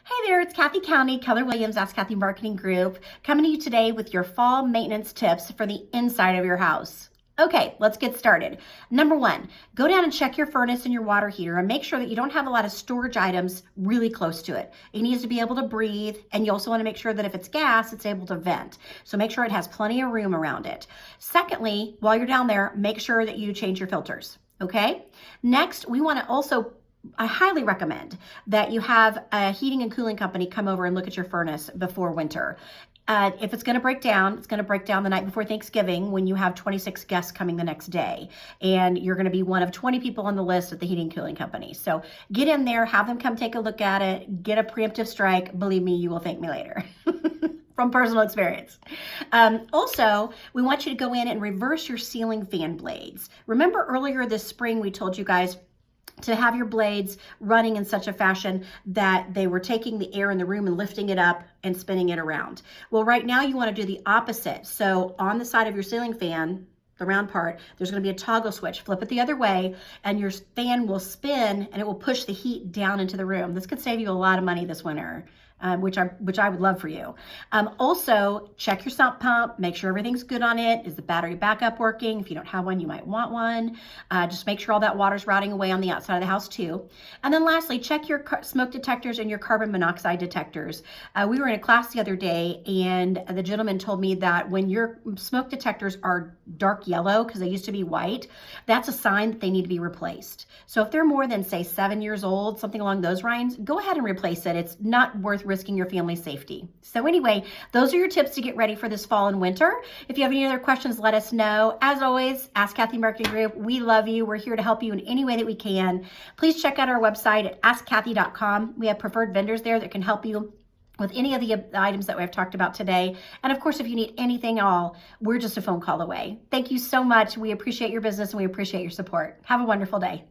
Hey there, it's Cathy Counti, Keller Williams, Cathy Marketing Group, coming to you today with your fall maintenance tips for the inside of your house. Okay, let's get started. Number one, go down and check your furnace and your water heater and make sure that you don't have a lot of storage items really close to it. It needs to be able to breathe, and you also want to make sure that if it's gas, it's able to vent. So make sure it has plenty of room around it. Secondly, while you're down there, make sure that you change your filters. Okay? Next, we want to also I highly recommend that you have a heating and cooling company come over and look at your furnace before winter. If it's going to break down, it's going to break down the night before Thanksgiving when you have 26 guests coming the next day. And you're going to be one of 20 people on the list at the heating and cooling company. So get in there, have them come take a look at it, get a preemptive strike. Believe me, you will thank me later. From personal experience. Also, we want you to go in and reverse your ceiling fan blades. Remember earlier this spring, we told you guys to have your blades running in such a fashion that they were taking the air in the room and lifting it up and spinning it around. Well, right now you want to do the opposite. So on the side of your ceiling fan, the round part, there's going to be a toggle switch. Flip it the other way and your fan will spin and it will push the heat down into the room. This could save you a lot of money this winter. Which I would love for you. Also, check your sump pump, make sure everything's good on it. Is the battery backup working? If you don't have one, you might want one. Just make sure all that water's routing away on the outside of the house too. And then lastly, check your smoke detectors and your carbon monoxide detectors. We were in a class the other day and the gentleman told me that when your smoke detectors are dark yellow, because they used to be white, that's a sign that they need to be replaced. So if they're more than, say, 7 years old, something along those lines, go ahead and replace it. It's not worth risking your family's safety. So anyway, those are your tips to get ready for this fall and winter. If you have any other questions, let us know. As always, Ask Cathy Marketing Group. We love you. We're here to help you in any way that we can. Please check out our website at askcathy.com. We have preferred vendors there that can help you with any of the items that we've talked about today. And of course, if you need anything at all, we're just a phone call away. Thank you so much. We appreciate your business and we appreciate your support. Have a wonderful day.